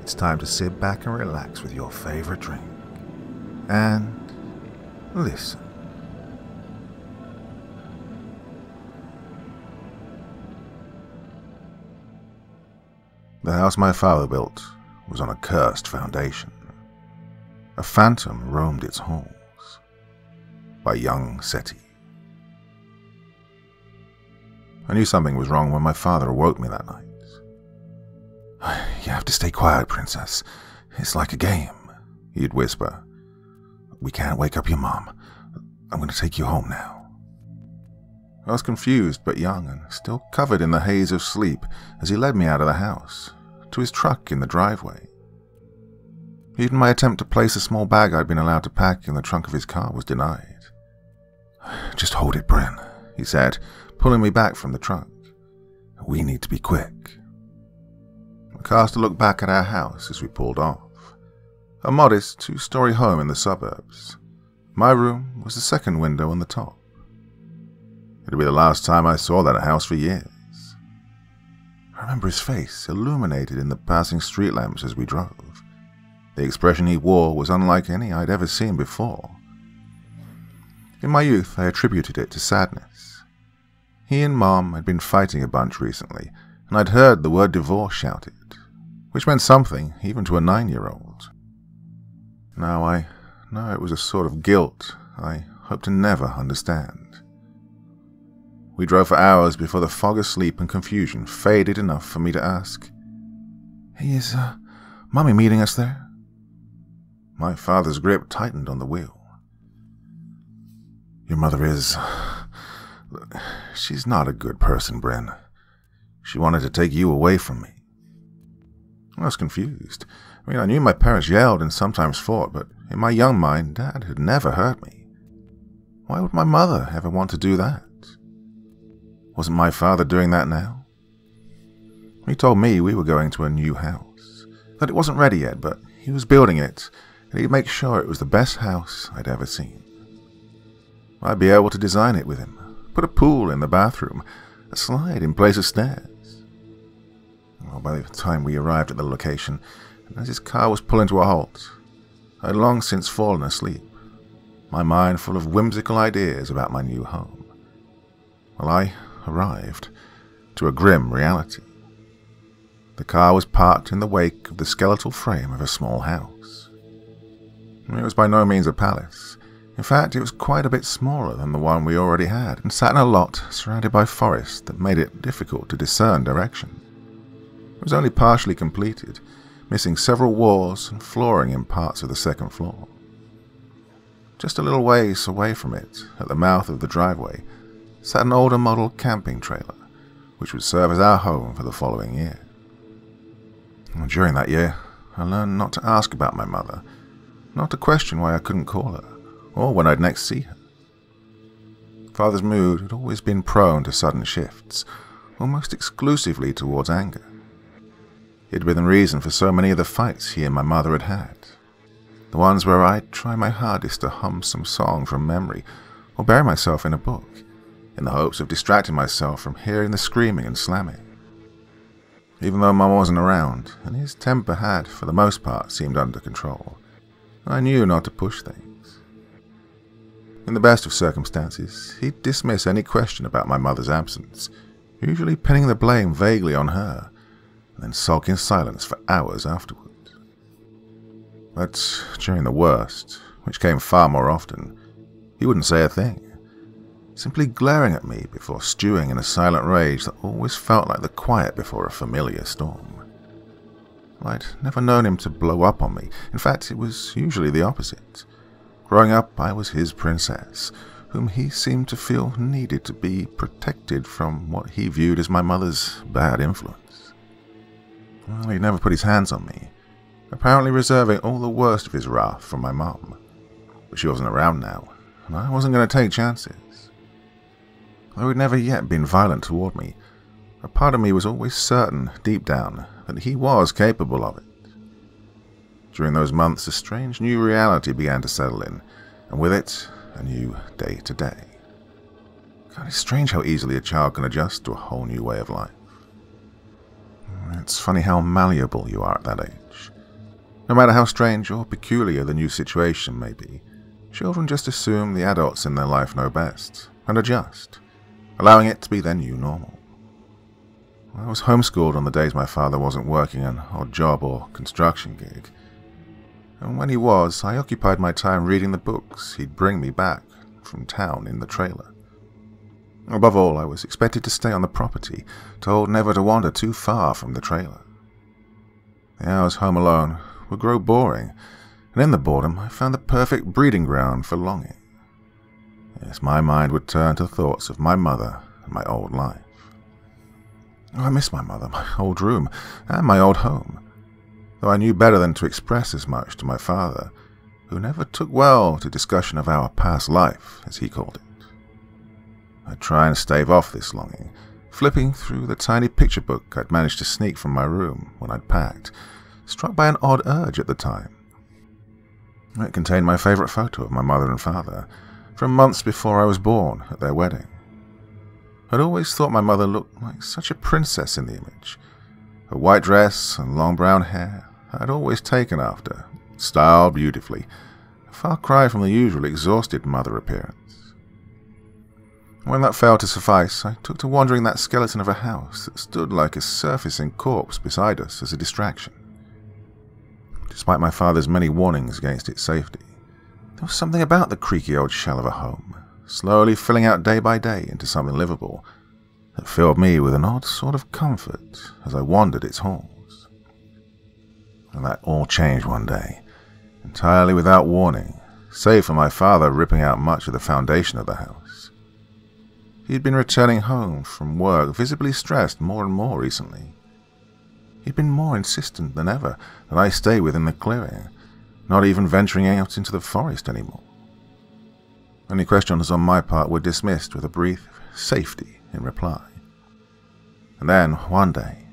it's time to sit back and relax with your favorite drink. And listen. The house my father built was on a cursed foundation. A phantom roamed its halls. By Yung Seti. I knew something was wrong when my father awoke me that night. "You have to stay quiet, princess. It's like a game," he'd whisper. "We can't wake up your mom. I'm going to take you home now." I was confused but young and still covered in the haze of sleep as he led me out of the house, to his truck in the driveway. Even my attempt to place a small bag I'd been allowed to pack in the trunk of his car was denied. "Just hold it, Bryn," he said, pulling me back from the trunk. "We need to be quick." I cast a look back at our house as we pulled off. A modest two-story home in the suburbs. My room was the second window on the top. It'd be the last time I saw that house for years. I remember his face illuminated in the passing street lamps as we drove. The expression he wore was unlike any I'd ever seen before. In my youth, I attributed it to sadness. He and Mom had been fighting a bunch recently, and I'd heard the word divorce shouted, which meant something even to a 9-year-old. Now I know it was a sort of guilt I hope to never understand. We drove for hours before the fog of sleep and confusion faded enough for me to ask, "Hey, is Mommy meeting us there?" My father's grip tightened on the wheel. "Your mother is... she's not a good person, Bryn. She wanted to take you away from me." I was confused. I knew my parents yelled and sometimes fought, but in my young mind, Dad had never hurt me. Why would my mother ever want to do that? Wasn't my father doing that now? He told me we were going to a new house, that it wasn't ready yet, but he was building it, and he'd make sure it was the best house I'd ever seen. I'd be able to design it with him, put a pool in the bathroom, a slide in place of stairs. Well, by the time we arrived at the location, and as his car was pulling to a halt, I'd long since fallen asleep, my mind full of whimsical ideas about my new home. Well, I arrived to a grim reality. The car was parked in the wake of the skeletal frame of a small house. It was by no means a palace. In fact, it was quite a bit smaller than the one we already had, and sat in a lot surrounded by forest that made it difficult to discern direction. It was only partially completed, missing several walls and flooring in parts of the second floor. Just a little ways away from it, at the mouth of the driveway, sat an older model camping trailer, which would serve as our home for the following year. During that year, I learned not to ask about my mother, not to question why I couldn't call her, or when I'd next see her. Father's mood had always been prone to sudden shifts, almost exclusively towards anger. It had been the reason for so many of the fights he and my mother had had. The ones where I'd try my hardest to hum some song from memory, or bury myself in a book, in the hopes of distracting myself from hearing the screaming and slamming. Even though Mum wasn't around, and his temper had, for the most part, seemed under control, I knew not to push things. In the best of circumstances, he'd dismiss any question about my mother's absence, usually pinning the blame vaguely on her, and then sulk in silence for hours afterward. But during the worst, which came far more often, he wouldn't say a thing, simply glaring at me before stewing in a silent rage that always felt like the quiet before a familiar storm. I'd never known him to blow up on me. In fact, it was usually the opposite. Growing up, I was his princess, whom he seemed to feel needed to be protected from what he viewed as my mother's bad influence. Well, he'd never put his hands on me, apparently reserving all the worst of his wrath from my mum. But she wasn't around now, and I wasn't going to take chances. Though he'd never yet been violent toward me, a part of me was always certain, deep down, that he was capable of it. During those months, a strange new reality began to settle in, and with it, a new day-to-day. God, it's strange how easily a child can adjust to a whole new way of life. It's funny how malleable you are at that age. No matter how strange or peculiar the new situation may be, children just assume the adults in their life know best and adjust, allowing it to be their new normal. I was homeschooled on the days my father wasn't working an odd job or construction gig. And when he was, I occupied my time reading the books he'd bring me back from town in the trailer. Above all, I was expected to stay on the property, told never to wander too far from the trailer. The hours home alone would grow boring, and in the boredom I found the perfect breeding ground for longing. Yes, my mind would turn to thoughts of my mother and my old life. Oh, I miss my mother, my old room, and my old home, though I knew better than to express as much to my father, who never took well to discussion of our past life, as he called it. I'd try and stave off this longing, flipping through the tiny picture book I'd managed to sneak from my room when I'd packed, struck by an odd urge at the time. It contained my favourite photo of my mother and father, from months before I was born at their wedding. I'd always thought my mother looked like such a princess in the image. Her white dress and long brown hair I'd always taken after, styled beautifully, a far cry from the usual exhausted mother appearance. When that failed to suffice, I took to wandering that skeleton of a house that stood like a surfacing corpse beside us as a distraction. Despite my father's many warnings against its safety, there was something about the creaky old shell of a home, slowly filling out day by day into something livable, that filled me with an odd sort of comfort as I wandered its halls. And that all changed one day, entirely without warning, save for my father ripping out much of the foundation of the house. He had been returning home from work visibly stressed more and more recently. He'd been more insistent than ever that I stay within the clearing, not even venturing out into the forest anymore. Any questions on my part were dismissed with a brief safety in reply. And then, one day,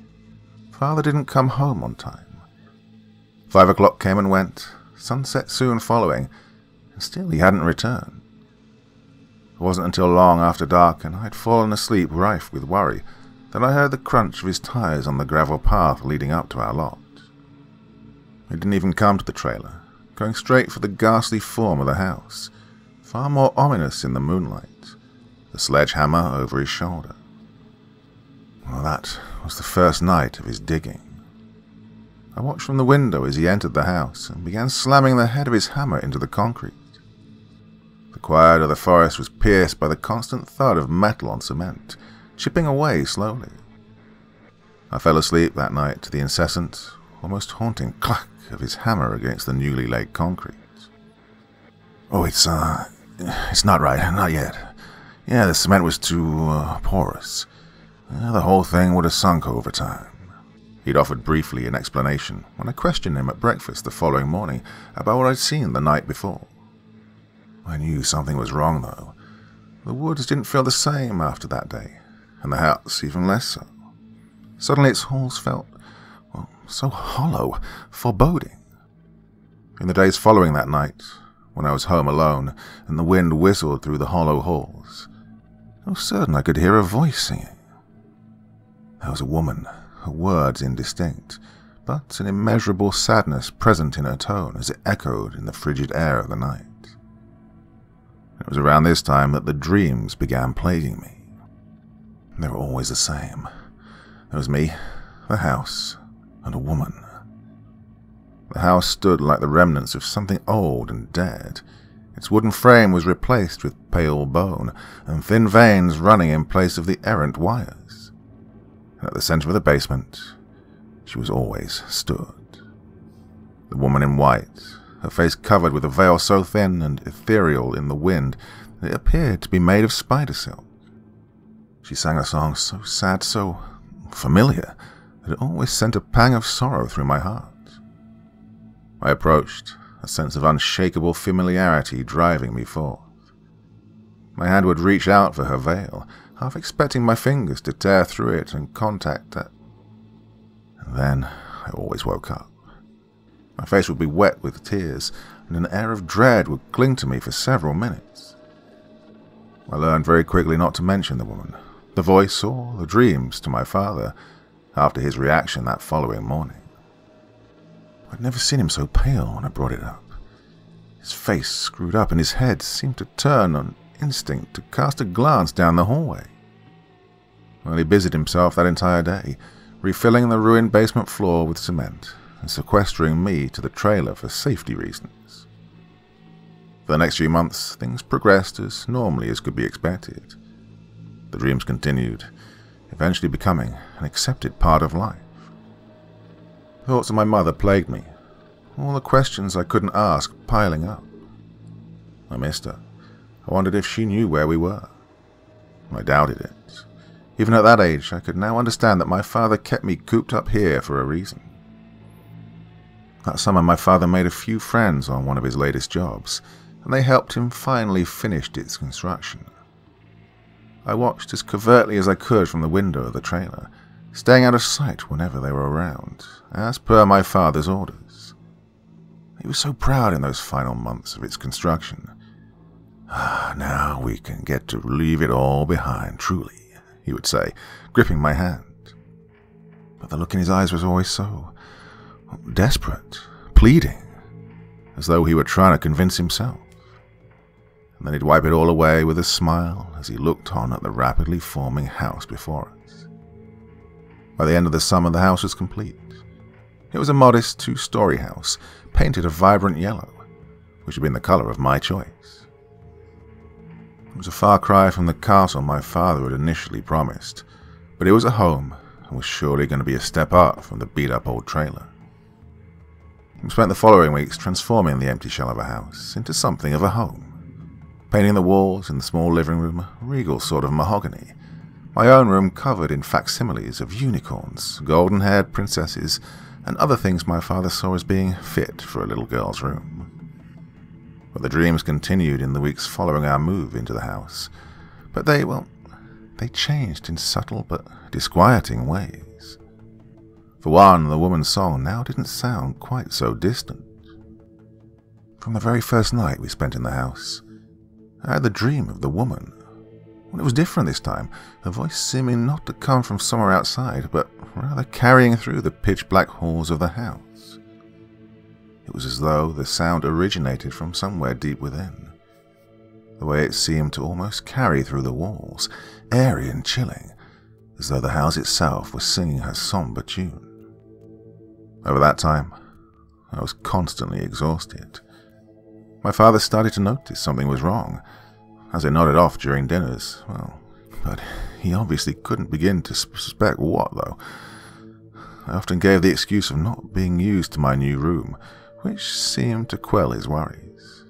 Father didn't come home on time. 5 o'clock came and went, sunset soon following, and still he hadn't returned. It wasn't until long after dark and I'd fallen asleep rife with worry that I heard the crunch of his tires on the gravel path leading up to our lot. He didn't even come to the trailer, going straight for the ghastly form of the house, far more ominous in the moonlight, the sledgehammer over his shoulder. Well, that was the first night of his digging. I watched from the window as he entered the house and began slamming the head of his hammer into the concrete. The quiet of the forest was pierced by the constant thud of metal on cement, chipping away slowly. I fell asleep that night to the incessant, almost haunting clack of his hammer against the newly laid concrete. Oh, it's not right, not yet. Yeah, the cement was too porous. The whole thing would have sunk over time. He'd offered briefly an explanation when I questioned him at breakfast the following morning about what I'd seen the night before. I knew something was wrong, though. The woods didn't feel the same after that day, and the house even less so. Suddenly its halls felt, well, so hollow, foreboding. In the days following that night, when I was home alone and the wind whistled through the hollow halls, I was certain I could hear a voice singing. There was a woman, her words indistinct, but an immeasurable sadness present in her tone as it echoed in the frigid air of the night. It was around this time that the dreams began plaguing me. They were always the same. There was me, the house, and a woman. The house stood like the remnants of something old and dead. Its wooden frame was replaced with pale bone and thin veins running in place of the errant wires. And at the center of the basement, she was always stood. The woman in white, her face covered with a veil so thin and ethereal in the wind that it appeared to be made of spider silk. She sang a song so sad, so familiar, that it always sent a pang of sorrow through my heart. I approached, a sense of unshakable familiarity driving me forth. My hand would reach out for her veil, half expecting my fingers to tear through it and contact that. And then I always woke up. My face would be wet with tears, and an air of dread would cling to me for several minutes. I learned very quickly not to mention the woman, the voice, or the dreams to my father, after his reaction that following morning. I'd never seen him so pale when I brought it up. His face screwed up and his head seemed to turn on instinct to cast a glance down the hallway. Well, he busied himself that entire day, refilling the ruined basement floor with cement and sequestering me to the trailer for safety reasons. For the next few months, things progressed as normally as could be expected. The dreams continued, eventually becoming an accepted part of life. Thoughts of my mother plagued me, all the questions I couldn't ask piling up. I missed her. I wondered if she knew where we were. I doubted it. Even at that age, I could now understand that my father kept me cooped up here for a reason. That summer, my father made a few friends on one of his latest jobs, and they helped him finally finish its construction. I watched as covertly as I could from the window of the trailer, staying out of sight whenever they were around, as per my father's orders. He was so proud in those final months of its construction. Now we can get to leave it all behind, truly, he would say, gripping my hand. But the look in his eyes was always so desperate, pleading, as though he were trying to convince himself. And then he'd wipe it all away with a smile as he looked on at the rapidly forming house before us. By the end of the summer, the house was complete. It was a modest 2-story house, painted a vibrant yellow, which had been the color of my choice. It was a far cry from the castle my father had initially promised, but it was a home and was surely going to be a step up from the beat-up old trailer. We spent the following weeks transforming the empty shell of a house into something of a home, painting the walls in the small living room a regal sort of mahogany, my own room covered in facsimiles of unicorns, golden-haired princesses, and other things my father saw as being fit for a little girl's room. But the dreams continued in the weeks following our move into the house, but they changed in subtle but disquieting ways. For one, the woman's song now didn't sound quite so distant. From the very first night we spent in the house, I had the dream of the woman. Well, it was different this time, her voice seeming not to come from somewhere outside, but rather carrying through the pitch-black halls of the house. It was as though the sound originated from somewhere deep within, the way it seemed to almost carry through the walls, airy and chilling, as though the house itself was singing her somber tune. Over that time, I was constantly exhausted. My father started to notice something was wrong, as it nodded off during dinners. But he obviously couldn't begin to suspect what, though. I often gave the excuse of not being used to my new room, which seemed to quell his worries.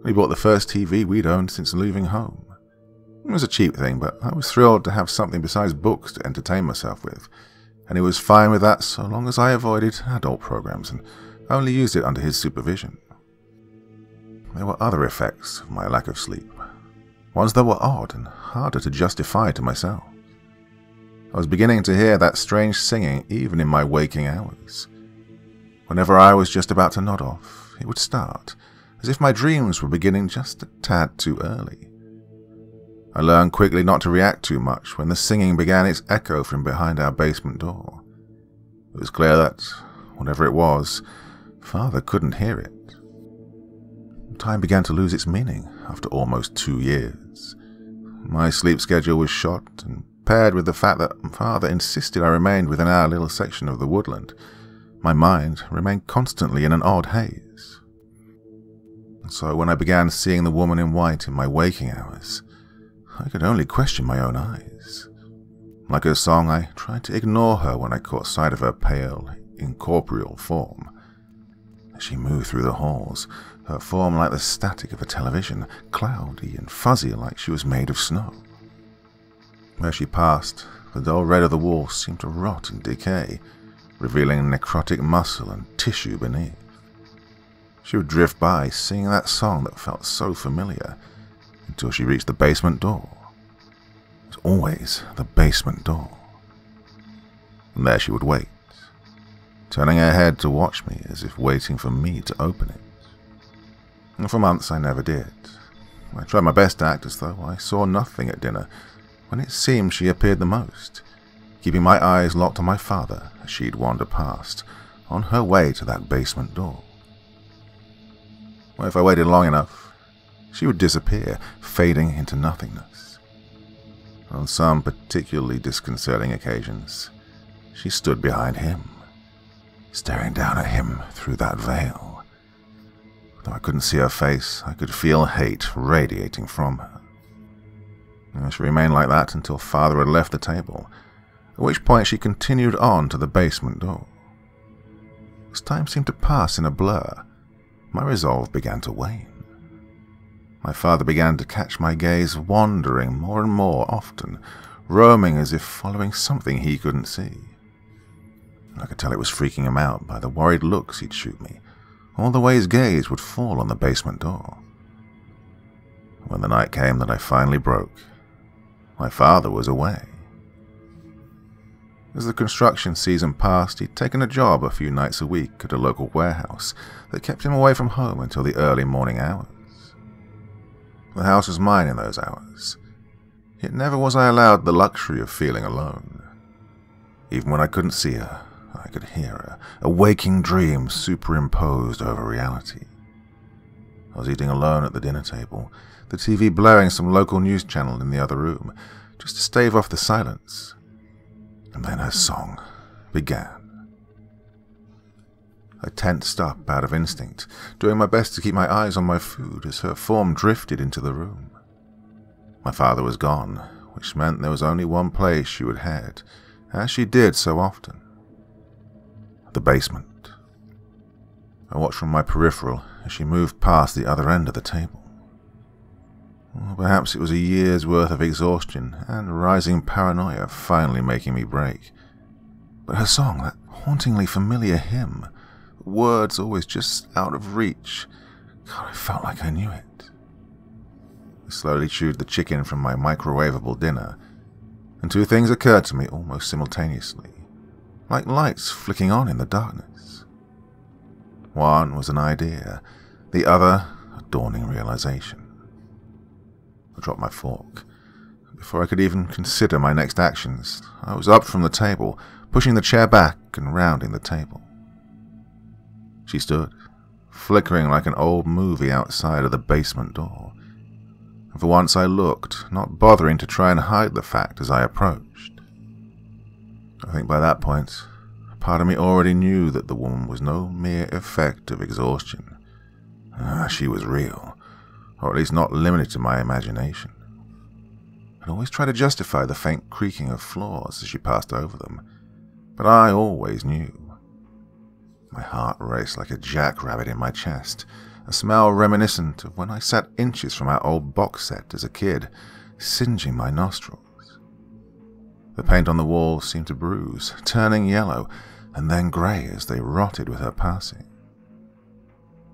We bought the first TV we'd owned since leaving home. It was a cheap thing, but I was thrilled to have something besides books to entertain myself with, and he was fine with that so long as I avoided adult programs and only used it under his supervision. There were other effects of my lack of sleep, ones that were odd and harder to justify to myself. I was beginning to hear that strange singing even in my waking hours. Whenever I was just about to nod off, it would start, as if my dreams were beginning just a tad too early. I learned quickly not to react too much when the singing began its echo from behind our basement door. It was clear that, whatever it was, Father couldn't hear it. Time began to lose its meaning after almost 2 years. My sleep schedule was shot, and paired with the fact that Father insisted I remained within our little section of the woodland, my mind remained constantly in an odd haze. And so when I began seeing the woman in white in my waking hours, I could only question my own eyes. Like her song, I tried to ignore her when I caught sight of her pale, incorporeal form. As she moved through the halls, her form like the static of a television, cloudy and fuzzy like she was made of snow. Where she passed, the dull red of the walls seemed to rot and decay, revealing necrotic muscle and tissue beneath. She would drift by, singing that song that felt so familiar, until she reached the basement door. It was always the basement door. And there she would wait, turning her head to watch me as if waiting for me to open it. And for months I never did. I tried my best to act as though I saw nothing at dinner, when it seemed she appeared the most, keeping my eyes locked on my father as she'd wander past, on her way to that basement door. Well, if I waited long enough, she would disappear, fading into nothingness. On some particularly disconcerting occasions, she stood behind him, staring down at him through that veil. Though I couldn't see her face, I could feel hate radiating from her. And she remained like that until Father had left the table, at which point she continued on to the basement door. As time seemed to pass in a blur, my resolve began to wane. My father began to catch my gaze wandering more and more often, roaming as if following something he couldn't see. I could tell it was freaking him out by the worried looks he'd shoot me, or the way his gaze would fall on the basement door. When the night came that I finally broke, my father was away. As the construction season passed, he'd taken a job a few nights a week at a local warehouse that kept him away from home until the early morning hours. The house was mine in those hours, yet never was I allowed the luxury of feeling alone. Even when I couldn't see her, I could hear her, a waking dream superimposed over reality. I was eating alone at the dinner table, the TV blaring some local news channel in the other room, just to stave off the silence. And then her song began. I tensed up out of instinct, doing my best to keep my eyes on my food as her form drifted into the room. My father was gone, which meant there was only one place she would head, as she did so often. The basement. I watched from my peripheral as she moved past the other end of the table. Or perhaps it was a year's worth of exhaustion and rising paranoia finally making me break. But her song, that hauntingly familiar hymn, words always just out of reach, God, I felt like I knew it. I slowly chewed the chicken from my microwavable dinner, and two things occurred to me almost simultaneously, like lights flicking on in the darkness. One was an idea, the other a dawning realization. I dropped my fork. Before I could even consider my next actions, I was up from the table, pushing the chair back and rounding the table. She stood, flickering like an old movie outside of the basement door. And for once I looked, not bothering to try and hide the fact as I approached. I think by that point, a part of me already knew that the woman was no mere effect of exhaustion. She was real, or at least not limited to my imagination. I'd always try to justify the faint creaking of floors as she passed over them, but I always knew. My heart raced like a jackrabbit in my chest, a smell reminiscent of when I sat inches from our old box set as a kid, singeing my nostrils. The paint on the walls seemed to bruise, turning yellow, and then grey as they rotted with her passing.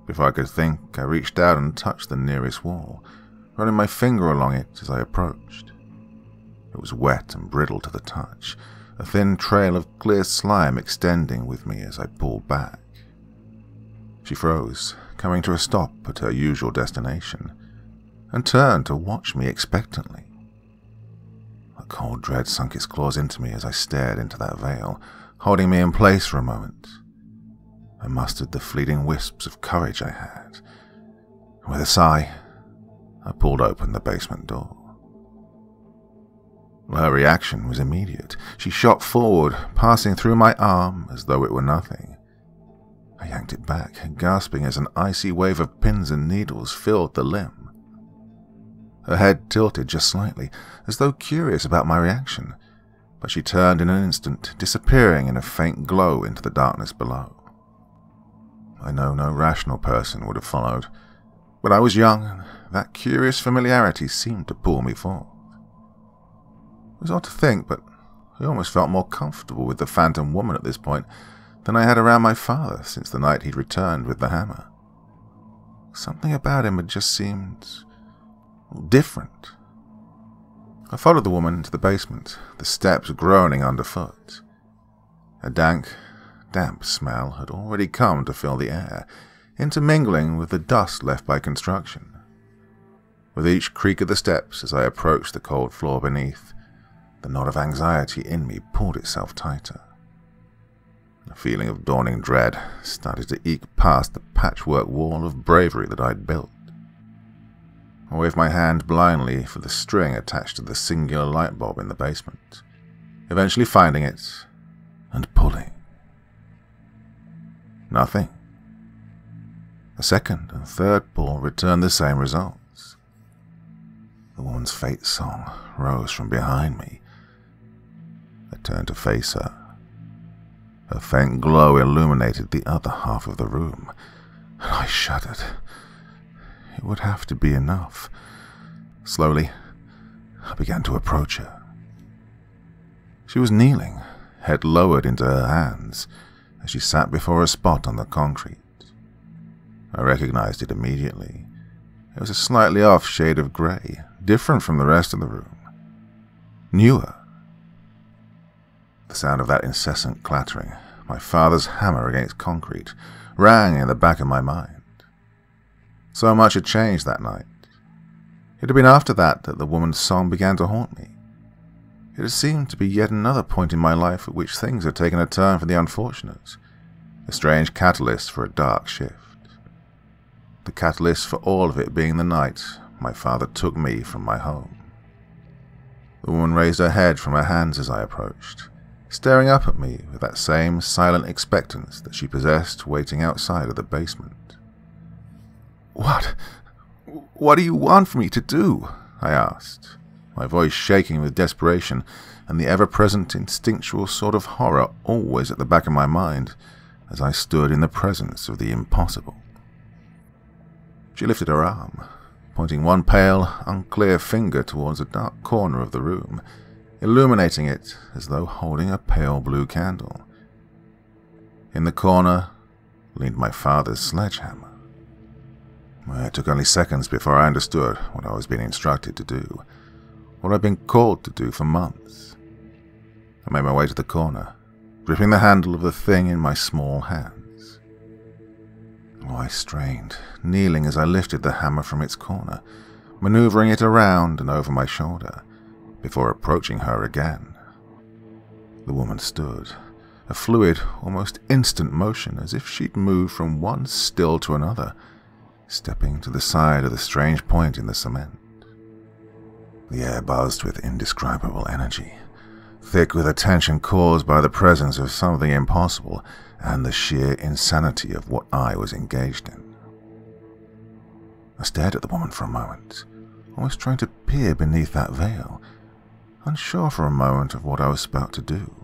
Before I could think, I reached out and touched the nearest wall, running my finger along it as I approached. It was wet and brittle to the touch, a thin trail of clear slime extending with me as I pulled back. She froze, coming to a stop at her usual destination, and turned to watch me expectantly. A cold dread sunk its claws into me as I stared into that veil, holding me in place for a moment. I mustered the fleeting wisps of courage I had. With a sigh, I pulled open the basement door. Her reaction was immediate. She shot forward, passing through my arm as though it were nothing. I yanked it back, gasping as an icy wave of pins and needles filled the limb. Her head tilted just slightly, as though curious about my reaction, but she turned in an instant, disappearing in a faint glow into the darkness below. I know no rational person would have followed, but I was young, and that curious familiarity seemed to pull me forth. It was odd to think, but I almost felt more comfortable with the phantom woman at this point than I had around my father since the night he'd returned with the hammer. Something about him had just seemed different. I followed the woman into the basement, the steps groaning underfoot. A damp smell had already come to fill the air, intermingling with the dust left by construction. With each creak of the steps as I approached the cold floor beneath, the knot of anxiety in me pulled itself tighter. A feeling of dawning dread started to eke past the patchwork wall of bravery that I'd built. I waved my hand blindly for the string attached to the singular light bulb in the basement, eventually finding it and pulling. Nothing. A second and third pull returned the same results. The woman's fate song rose from behind me. I turned to face her. Her faint glow illuminated the other half of the room, and I shuddered. It would have to be enough. Slowly, I began to approach her. She was kneeling, head lowered into her hands, as she sat before a spot on the concrete. I recognized it immediately. It was a slightly off shade of grey, different from the rest of the room. Newer. The sound of that incessant clattering, my father's hammer against concrete, rang in the back of my mind. So much had changed that night. It had been after that the woman's song began to haunt me. It had seemed to be yet another point in my life at which things had taken a turn for the unfortunate, a strange catalyst for a dark shift. The catalyst for all of it being the night my father took me from my home. The woman raised her head from her hands as I approached, staring up at me with that same silent expectance that she possessed waiting outside of the basement. What do you want me to do?" I asked, my voice shaking with desperation and the ever-present instinctual sort of horror always at the back of my mind as I stood in the presence of the impossible. She lifted her arm, pointing one pale, unclear finger towards a dark corner of the room, illuminating it as though holding a pale blue candle. In the corner leaned my father's sledgehammer. It took only seconds before I understood what I was being instructed to do, what I'd been called to do for months. I made my way to the corner, gripping the handle of the thing in my small hands. I strained, kneeling as I lifted the hammer from its corner, maneuvering it around and over my shoulder, before approaching her again. The woman stood, a fluid, almost instant motion as if she'd moved from one still to another, stepping to the side of the strange point in the cement. The air buzzed with indescribable energy, thick with a tension caused by the presence of something impossible and the sheer insanity of what I was engaged in. I stared at the woman for a moment, almost trying to peer beneath that veil, unsure for a moment of what I was about to do.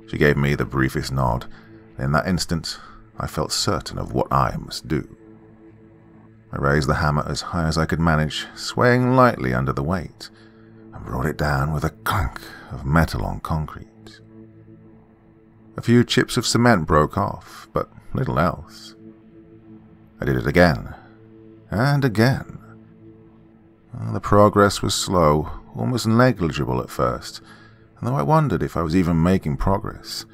She gave me the briefest nod, and in that instant I felt certain of what I must do. I raised the hammer as high as I could manage, swaying lightly under the weight, and brought it down with a clank of metal on concrete. A few chips of cement broke off, but little else. I did it again, and again. The progress was slow, almost negligible at first, and though I wondered if I was even making progress,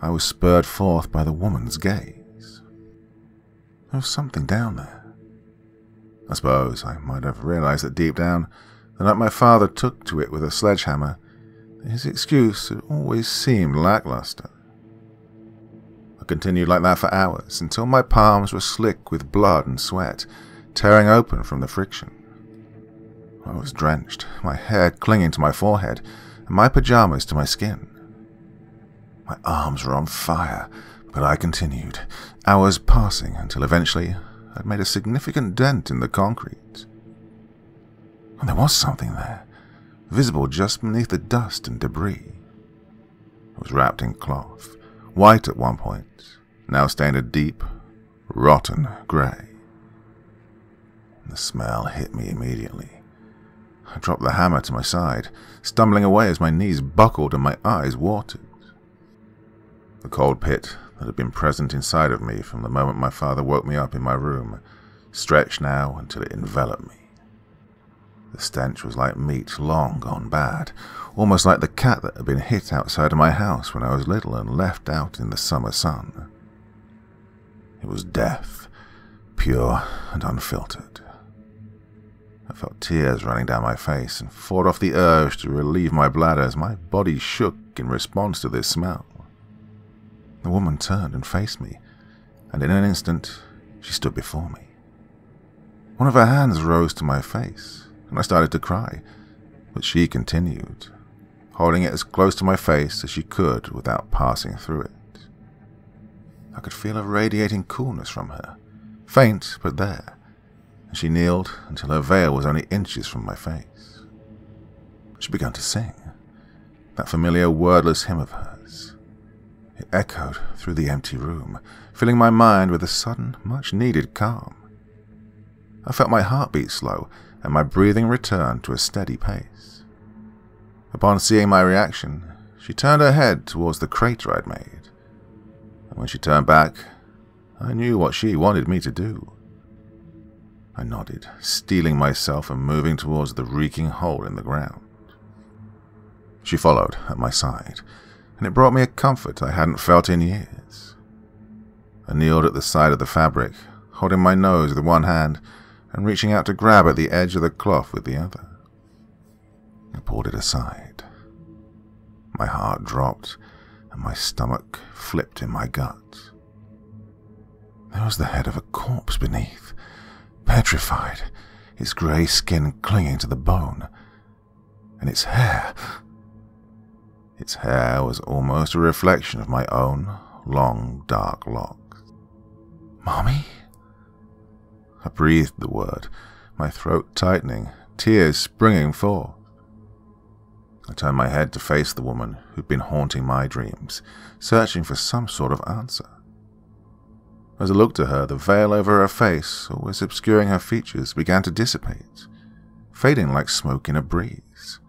I was spurred forth by the woman's gaze. There was something down there. I suppose I might have realized that deep down, the night my father took to it with a sledgehammer, his excuse had always seemed lackluster. I continued like that for hours, until my palms were slick with blood and sweat, tearing open from the friction. I was drenched, my hair clinging to my forehead, and my pajamas to my skin. My arms were on fire, but I continued, hours passing until eventually I'd made a significant dent in the concrete. And there was something there, visible just beneath the dust and debris. It was wrapped in cloth, white at one point, now stained a deep, rotten grey. The smell hit me immediately. I dropped the hammer to my side, stumbling away as my knees buckled and my eyes watered. The cold pit that had been present inside of me from the moment my father woke me up in my room stretched now until it enveloped me. The stench was like meat long gone bad, almost like the cat that had been hit outside of my house when I was little and left out in the summer sun. It was death, pure and unfiltered. I felt tears running down my face and fought off the urge to relieve my bladder as my body shook in response to this smell. The woman turned and faced me, and in an instant, she stood before me. One of her hands rose to my face, and I started to cry, but she continued, holding it as close to my face as she could without passing through it. I could feel a radiating coolness from her, faint but there, and she kneeled until her veil was only inches from my face. She began to sing, that familiar wordless hymn of hers. It echoed through the empty room, filling my mind with a sudden, much-needed calm. I felt my heart beat slow, and my breathing return to a steady pace. Upon seeing my reaction, she turned her head towards the crater I'd made, and when she turned back, I knew what she wanted me to do. I nodded, steeling myself and moving towards the reeking hole in the ground. She followed at my side, and it brought me a comfort I hadn't felt in years. I kneeled at the side of the fabric, holding my nose with one hand and reaching out to grab at the edge of the cloth with the other. I pulled it aside. My heart dropped, and my stomach flipped in my gut. There was the head of a corpse beneath, petrified, its grey skin clinging to the bone, and its hair. Its hair was almost a reflection of my own long, dark locks. "Mommy?" I breathed the word, my throat tightening, tears springing forth. I turned my head to face the woman who'd been haunting my dreams, searching for some sort of answer. As I looked at her, the veil over her face, always obscuring her features, began to dissipate, fading like smoke in a breeze,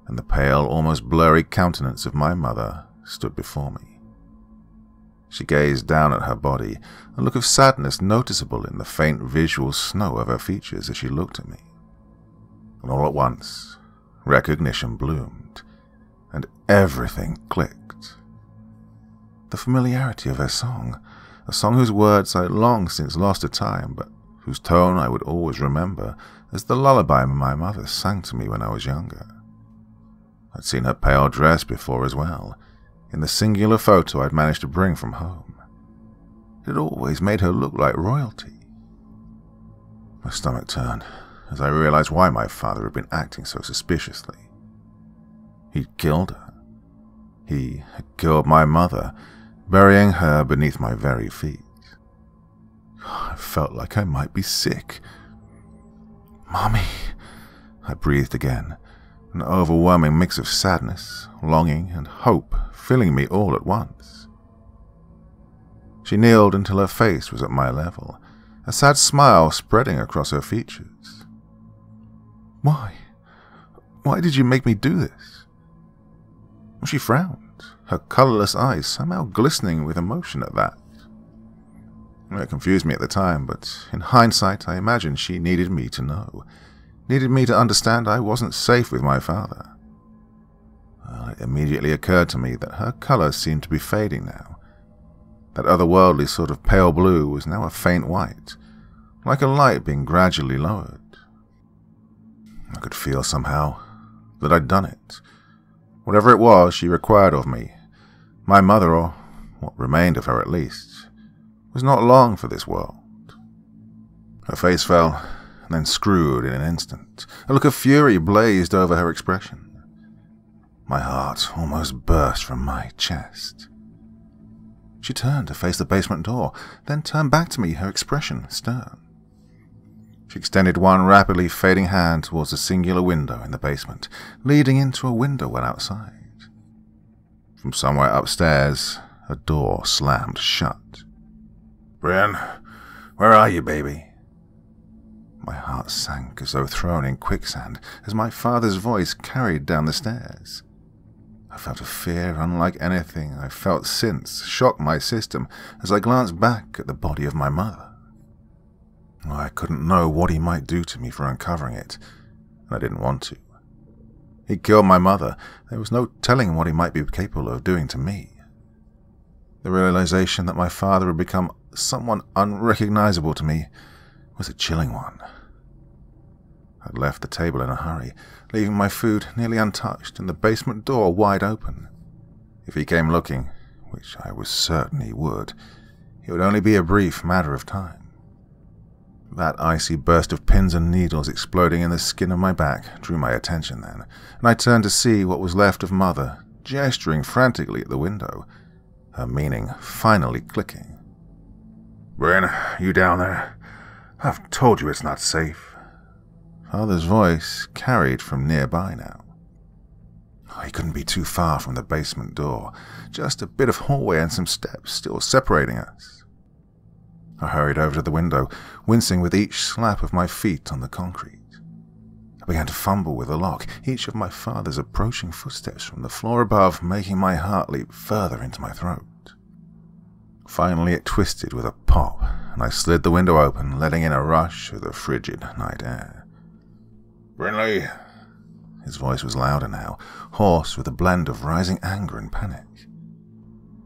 and the pale, almost blurry countenance of my mother stood before me. She gazed down at her body, a look of sadness noticeable in the faint visual snow of her features as she looked at me. And all at once, recognition bloomed, and everything clicked. The familiarity of her song, a song whose words I had long since lost to time, but whose tone I would always remember as the lullaby my mother sang to me when I was younger. I'd seen her pale dress before as well, in the singular photo I'd managed to bring from home. It had always made her look like royalty. My stomach turned as I realized why my father had been acting so suspiciously. He'd killed her. He had killed my mother, burying her beneath my very feet. I felt like I might be sick. "Mommy," I breathed again, an overwhelming mix of sadness, longing, and hope filling me all at once. She kneeled until her face was at my level, a sad smile spreading across her features. "Why? Why did you make me do this?" She frowned, her colourless eyes somehow glistening with emotion at that. It confused me at the time, but in hindsight I imagined she needed me to know, needed me to understand I wasn't safe with my father. Well, it immediately occurred to me that her colour seemed to be fading now. That otherworldly sort of pale blue was now a faint white, like a light being gradually lowered. I could feel somehow that I'd done it. Whatever it was she required of me, my mother, or what remained of her at least, was not long for this world. Her face fell, and then screwed in an instant. A look of fury blazed over her expression. My heart almost burst from my chest. She turned to face the basement door, then turned back to me, her expression stern. She extended one rapidly fading hand towards a singular window in the basement, leading into a window well outside. From somewhere upstairs, a door slammed shut. "Bryn, where are you, baby?" My heart sank as though thrown in quicksand as my father's voice carried down the stairs. I felt a fear unlike anything I've felt since shock my system as I glanced back at the body of my mother. I couldn't know what he might do to me for uncovering it, and I didn't want to. He killed my mother. There was no telling what he might be capable of doing to me. The realization that my father had become someone unrecognizable to me was a chilling one. I'd left the table in a hurry, leaving my food nearly untouched and the basement door wide open. If he came looking, which I was certain he would, it would only be a brief matter of time. That icy burst of pins and needles exploding in the skin of my back drew my attention then, and I turned to see what was left of Mother, gesturing frantically at the window, her meaning finally clicking. "Bryn, you down there? I've told you it's not safe." Father's voice carried from nearby now. He couldn't be too far from the basement door, just a bit of hallway and some steps still separating us. I hurried over to the window, wincing with each slap of my feet on the concrete. I began to fumble with the lock, each of my father's approaching footsteps from the floor above making my heart leap further into my throat. Finally it twisted with a pop, and I slid the window open, letting in a rush of the frigid night air. "Brinley!" His voice was louder now, hoarse with a blend of rising anger and panic.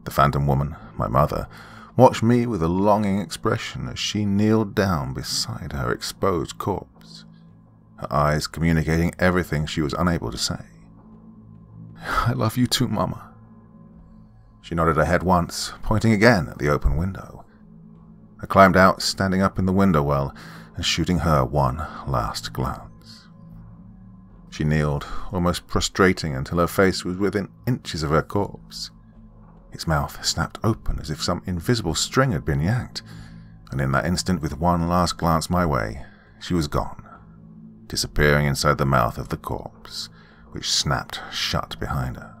The phantom woman, my mother, watched me with a longing expression as she kneeled down beside her exposed corpse, her eyes communicating everything she was unable to say. "I love you too, Mama." She nodded her head once, pointing again at the open window. I climbed out, standing up in the window well, and shooting her one last glance. She kneeled, almost prostrating until her face was within inches of her corpse. Its mouth snapped open as if some invisible string had been yanked, and in that instant, with one last glance my way, she was gone, disappearing inside the mouth of the corpse, which snapped shut behind her.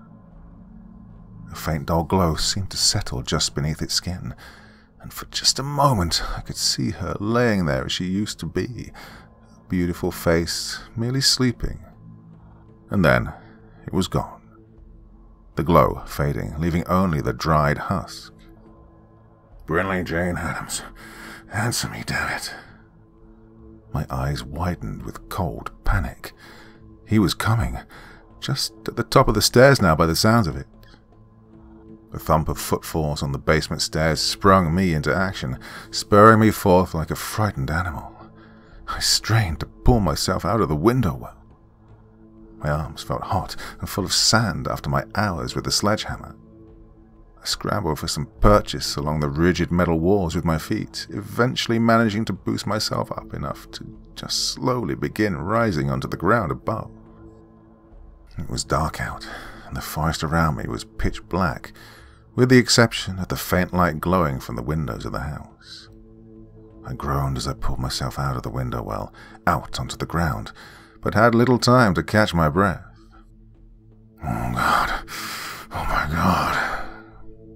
A faint dull glow seemed to settle just beneath its skin, and for just a moment I could see her laying there as she used to be, a beautiful face merely sleeping. And then it was gone, the glow fading, leaving only the dried husk. "Brinley Jane Adams, answer me, damn it." My eyes widened with cold panic. He was coming, just at the top of the stairs now by the sounds of it. The thump of footfalls on the basement stairs sprung me into action, spurring me forth like a frightened animal. I strained to pull myself out of the window well. My arms felt hot and full of sand after my hours with the sledgehammer. I scrambled for some purchase along the rigid metal walls with my feet, eventually managing to boost myself up enough to just slowly begin rising onto the ground above. It was dark out, and the forest around me was pitch black, with the exception of the faint light glowing from the windows of the house. I groaned as I pulled myself out of the window well, out onto the ground, but had little time to catch my breath. "Oh God, oh my God."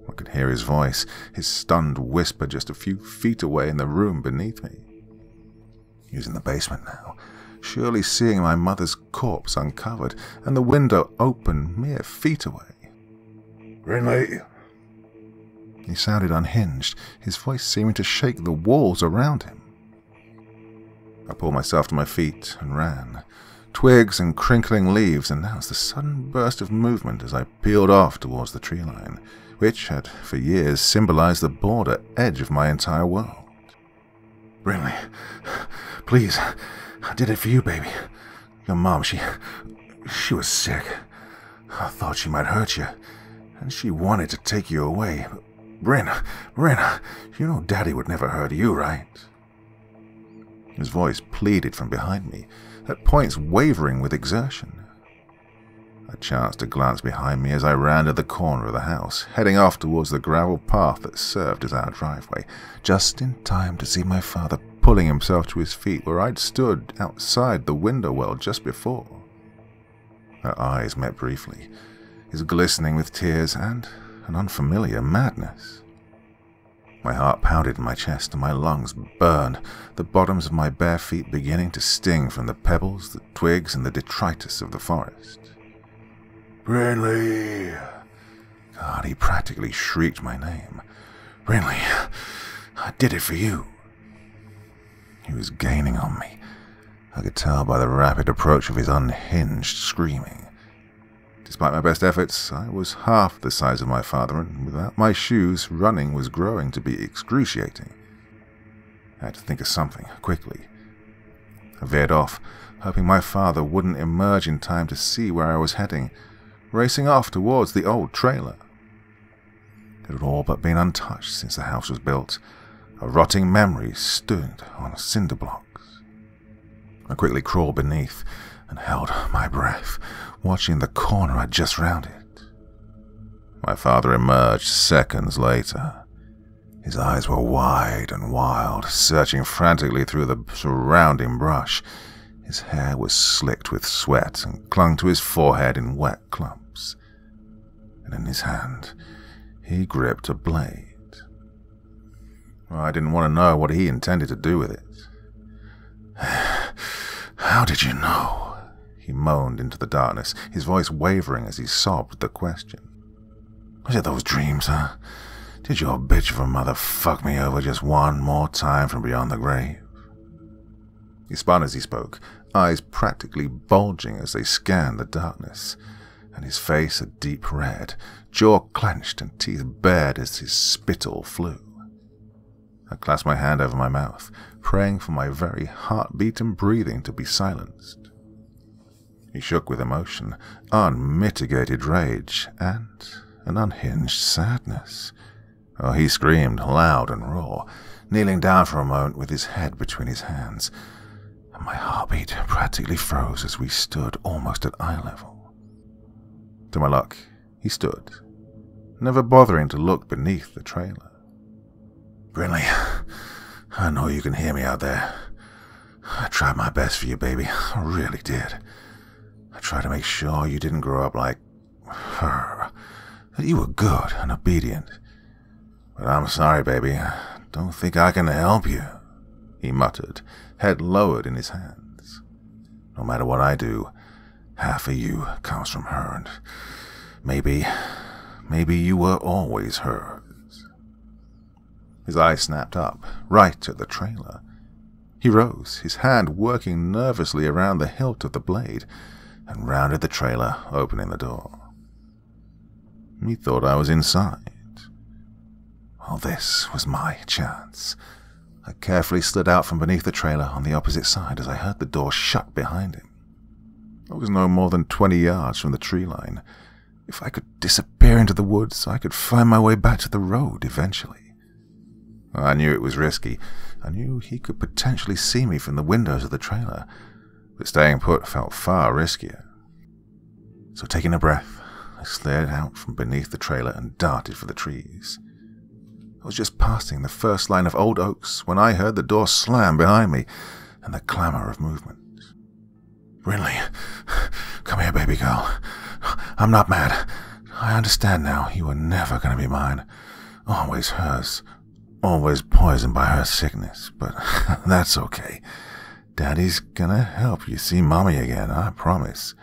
I could hear his voice, his stunned whisper just a few feet away in the room beneath me. He was in the basement now, surely seeing my mother's corpse uncovered and the window open mere feet away. "Brinley!" He sounded unhinged, his voice seeming to shake the walls around him. I pulled myself to my feet and ran. Twigs and crinkling leaves announced the sudden burst of movement as I peeled off towards the tree line, which had for years symbolized the border edge of my entire world. "Brinley, please, I did it for you, baby. Your mom, she was sick. I thought she might hurt you, and she wanted to take you away. Bryn, you know Daddy would never hurt you, right?" His voice pleaded from behind me, at points wavering with exertion. I chanced to glance behind me as I rounded the corner of the house, heading off towards the gravel path that served as our driveway, just in time to see my father pulling himself to his feet where I'd stood outside the window well just before. Our eyes met briefly, his glistening with tears and an unfamiliar madness. My heart pounded in my chest and my lungs burned, the bottoms of my bare feet beginning to sting from the pebbles, the twigs, and the detritus of the forest. "Brinley!" God, he practically shrieked my name. "Brinley, I did it for you." He was gaining on me. I could tell by the rapid approach of his unhinged screaming. Despite my best efforts, I was half the size of my father, and without my shoes, running was growing to be excruciating. I had to think of something, quickly. I veered off, hoping my father wouldn't emerge in time to see where I was heading, racing off towards the old trailer. It had all but been untouched since the house was built. A rotting memory stood on cinder blocks. I quickly crawled beneath and held my breath, watching the corner I'd just rounded. My father emerged seconds later. His eyes were wide and wild, searching frantically through the surrounding brush. His hair was slicked with sweat and clung to his forehead in wet clumps. And in his hand, he gripped a blade. I didn't want to know what he intended to do with it. "How did you know?" he moaned into the darkness, his voice wavering as he sobbed the question. "Was it those dreams, huh? Did your bitch of a mother fuck me over just one more time from beyond the grave?" He spun as he spoke, eyes practically bulging as they scanned the darkness, and his face a deep red, jaw clenched and teeth bared as his spittle flew. I clasped my hand over my mouth, praying for my very heartbeat and breathing to be silenced. He shook with emotion, unmitigated rage, and an unhinged sadness. Oh, he screamed loud and raw, kneeling down for a moment with his head between his hands, and my heartbeat practically froze as we stood almost at eye level. To my luck, he stood, never bothering to look beneath the trailer. "Brinley, I know you can hear me out there. I tried my best for you, baby. I really did. I tried to make sure you didn't grow up like her, that you were good and obedient. But I'm sorry, baby. I don't think I can help you," he muttered, head lowered in his hands. "No matter what I do, half of you comes from her, and maybe you were always hers." His eyes snapped up, right at the trailer. He rose, his hand working nervously around the hilt of the blade, and rounded the trailer, opening the door. He thought I was inside. Well, this was my chance. I carefully slid out from beneath the trailer on the opposite side as I heard the door shut behind him. I was no more than 20 yards from the tree line. If I could disappear into the woods, I could find my way back to the road eventually. I knew it was risky. I knew he could potentially see me from the windows of the trailer, but staying put felt far riskier. So taking a breath, I slid out from beneath the trailer and darted for the trees. I was just passing the first line of old oaks when I heard the door slam behind me and the clamor of movement. "Brinley, come here, baby girl. I'm not mad. I understand now. You were never going to be mine. Always hers. Always poisoned by her sickness, but that's okay. Daddy's gonna help you see Mommy again, I promise.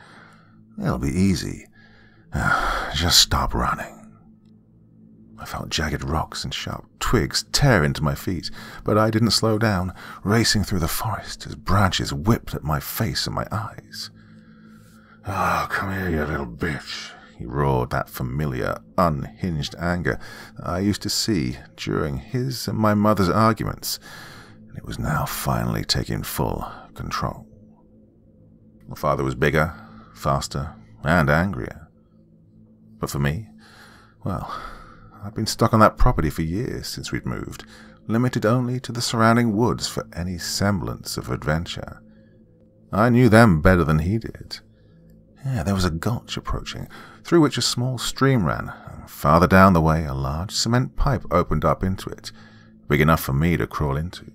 It'll be easy. Just stop running." I felt jagged rocks and sharp twigs tear into my feet, but I didn't slow down, racing through the forest as branches whipped at my face and my eyes. "Oh, come here, you little bitch," he roared, that familiar, unhinged anger that I used to see during his and my mother's arguments, and it was now finally taking full control. My father was bigger, faster, and angrier. But for me, well, I'd been stuck on that property for years since we'd moved, limited only to the surrounding woods for any semblance of adventure. I knew them better than he did. Yeah, there was a gulch approaching, through which a small stream ran, and farther down the way a large cement pipe opened up into it, big enough for me to crawl into.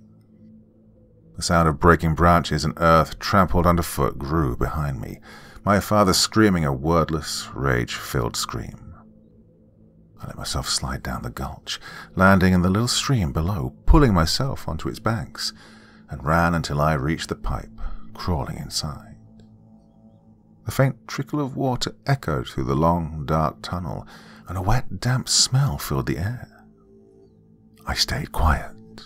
The sound of breaking branches and earth trampled underfoot grew behind me, my father screaming a wordless, rage-filled scream. I let myself slide down the gulch, landing in the little stream below, pulling myself onto its banks, and ran until I reached the pipe, crawling inside. The faint trickle of water echoed through the long, dark tunnel, and a wet, damp smell filled the air. I stayed quiet.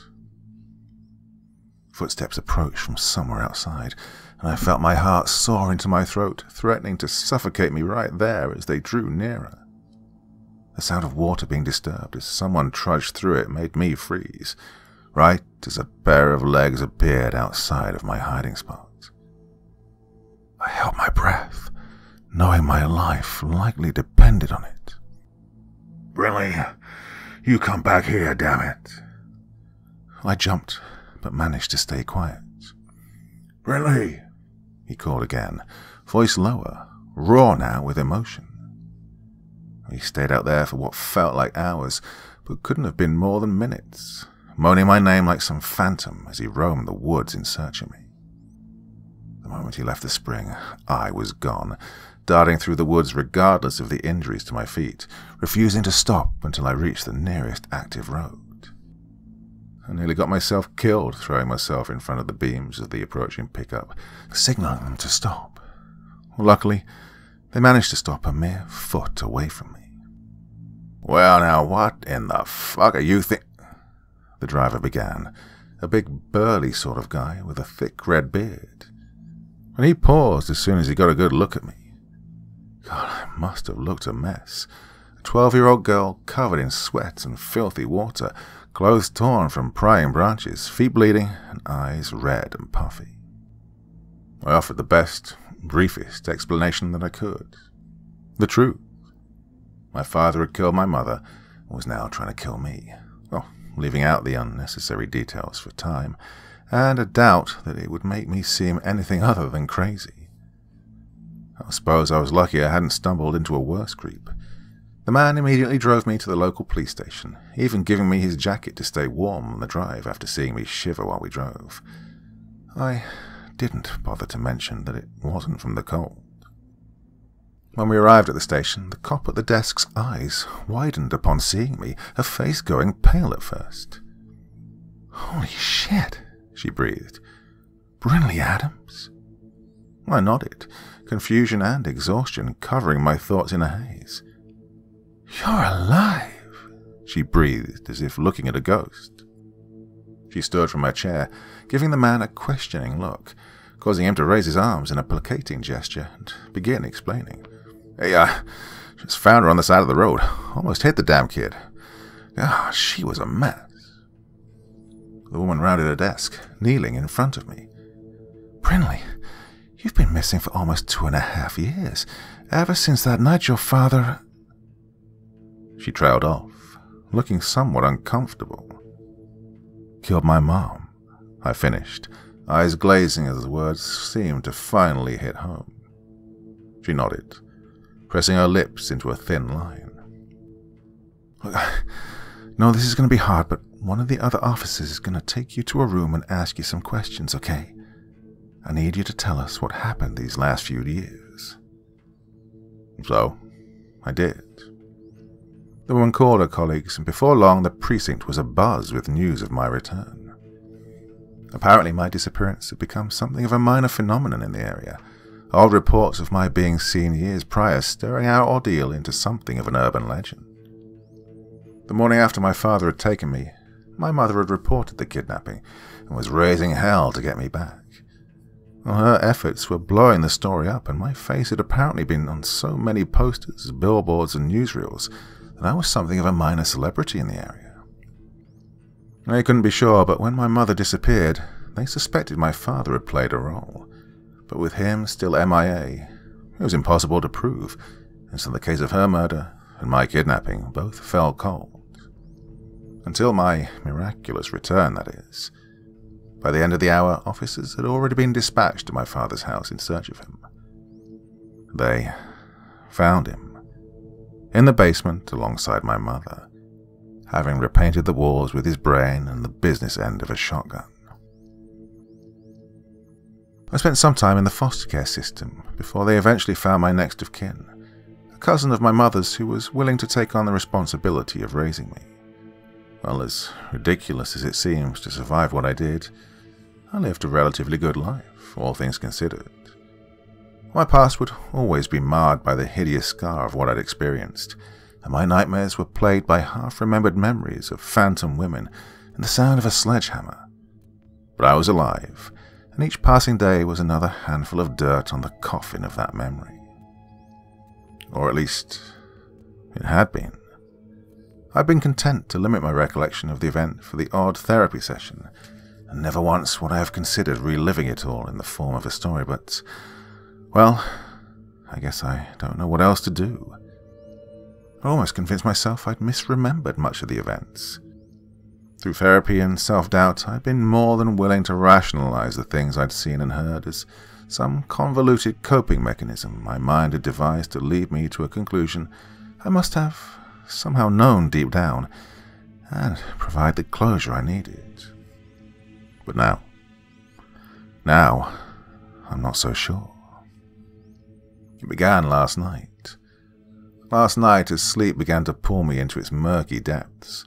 Footsteps approached from somewhere outside, and I felt my heart soar into my throat, threatening to suffocate me right there as they drew nearer. The sound of water being disturbed as someone trudged through it made me freeze, right as a pair of legs appeared outside of my hiding spot. I held my breath, knowing my life likely depended on it. "Brinley, You come back here, damn it. I jumped, but managed to stay quiet. Brinley, he called again, voice lower, raw now with emotion. He stayed out there for what felt like hours, but couldn't have been more than minutes, moaning my name like some phantom as he roamed the woods in search of me. The moment he left the spring, I was gone, darting through the woods regardless of the injuries to my feet, refusing to stop until I reached the nearest active road. I nearly got myself killed throwing myself in front of the beams of the approaching pickup, signaling them to stop. Luckily, they managed to stop a mere foot away from me. Well, now, what in the fuck are you the driver began, a big burly sort of guy with a thick red beard. And he paused as soon as he got a good look at me. God, I must have looked a mess. A 12-year-old girl covered in sweat and filthy water, clothes torn from prying branches, feet bleeding, and eyes red and puffy. I offered the best, briefest explanation that I could. The truth. My father had killed my mother and was now trying to kill me. Well, leaving out the unnecessary details for time, and a doubt that it would make me seem anything other than crazy. I suppose I was lucky I hadn't stumbled into a worse creep. The man immediately drove me to the local police station, even giving me his jacket to stay warm on the drive after seeing me shiver while we drove. I didn't bother to mention that it wasn't from the cold. When we arrived at the station, the cop at the desk's eyes widened upon seeing me, her face going pale at first. "Holy shit," she breathed. "Brinley Adams?" I nodded, confusion and exhaustion covering my thoughts in a haze. "You're alive," she breathed as if looking at a ghost. She stood from her chair, giving the man a questioning look, causing him to raise his arms in a placating gesture and begin explaining. "Hey, just found her on the side of the road. Almost hit the damn kid. She was a mess." The woman rounded her desk, kneeling in front of me. "Brinley, you've been missing for almost 2.5 years, ever since that night your father—" She trailed off, looking somewhat uncomfortable. "Killed my mom," I finished, eyes glazing as the words seemed to finally hit home. She nodded, pressing her lips into a thin line. "Look, no, this is going to be hard, but one of the other officers is going to take you to a room and ask you some questions, okay? I need you to tell us what happened these last few years." So, I did. The woman called her colleagues, and before long the precinct was abuzz with news of my return. Apparently my disappearance had become something of a minor phenomenon in the area, old reports of my being seen years prior stirring our ordeal into something of an urban legend. The morning after my father had taken me, my mother had reported the kidnapping and was raising hell to get me back. Well, her efforts were blowing the story up, and my face had apparently been on so many posters, billboards, and newsreels that I was something of a minor celebrity in the area. They couldn't be sure, but when my mother disappeared, they suspected my father had played a role. But with him still MIA, it was impossible to prove, and so the case of her murder and my kidnapping both fell cold. Until my miraculous return, that is. By the end of the hour, officers had already been dispatched to my father's house in search of him. They found him in the basement alongside my mother, having repainted the walls with his brain and the business end of a shotgun. I spent some time in the foster care system before they eventually found my next of kin, a cousin of my mother's who was willing to take on the responsibility of raising me. Well, as ridiculous as it seems to survive what I did, I lived a relatively good life, all things considered. My past would always be marred by the hideous scar of what I'd experienced, and my nightmares were plagued by half-remembered memories of phantom women and the sound of a sledgehammer. But I was alive, and each passing day was another handful of dirt on the coffin of that memory. Or at least, it had been. I'd been content to limit my recollection of the event for the odd therapy session, and never once would I have considered reliving it all in the form of a story, but, well, I guess I don't know what else to do. I almost convinced myself I'd misremembered much of the events. Through therapy and self-doubt, I'd been more than willing to rationalize the things I'd seen and heard as some convoluted coping mechanism my mind had devised to lead me to a conclusion I must have somehow known deep down and provide the closure I needed. But now, I'm not so sure. It began last night. Last night as sleep began to pull me into its murky depths.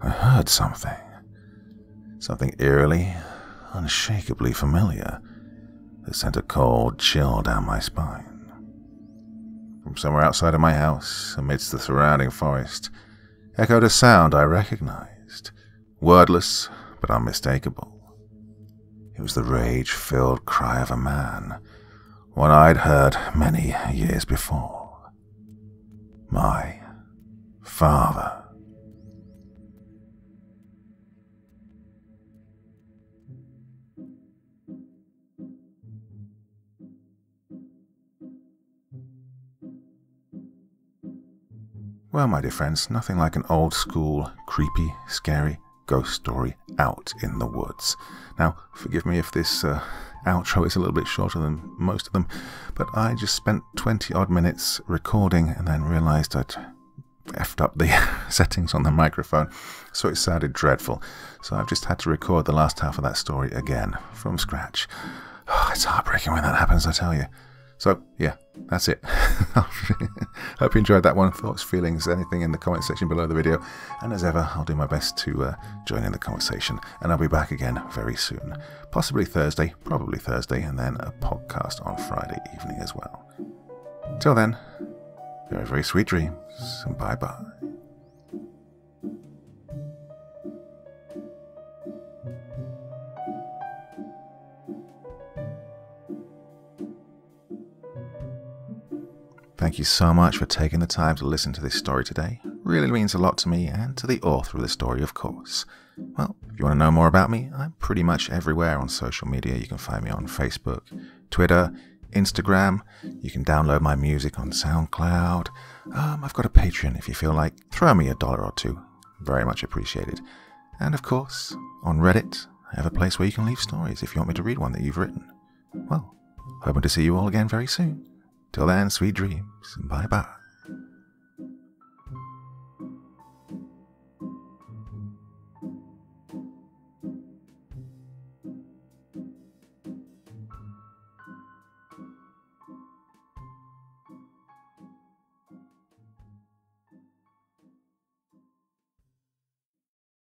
I heard something eerily, unshakably familiar, that sent a cold chill down my spine. From somewhere outside of my house, amidst the surrounding forest, echoed a sound I recognized, wordless but unmistakable. It was the rage-filled cry of a man, one I'd heard many years before. My father. Well, my dear friends, nothing like an old-school, creepy, scary ghost story out in the woods. Now, forgive me if this outro is a little bit shorter than most of them, but I just spent 20-odd minutes recording and then realized I'd effed up the settings on the microphone, so it sounded dreadful. So I've just had to record the last half of that story again, from scratch. Oh, it's heartbreaking when that happens, I tell you. So, yeah, that's it. Hope you enjoyed that one. Thoughts, feelings, anything in the comment section below the video. And as ever, I'll do my best to join in the conversation. And I'll be back again very soon. Possibly Thursday, probably Thursday, and then a podcast on Friday evening as well. Till then, very, very sweet dreams, and bye-bye. Thank you so much for taking the time to listen to this story today. It really means a lot to me and to the author of the story, of course. Well, if you want to know more about me, I'm pretty much everywhere on social media. You can find me on Facebook, Twitter, Instagram. You can download my music on SoundCloud. I've got a Patreon if you feel like. Throw me $1 or $2. Very much appreciated. And of course, on Reddit, I have a place where you can leave stories if you want me to read one that you've written. Well, hoping to see you all again very soon. Till then, sweet dreams, and bye-bye.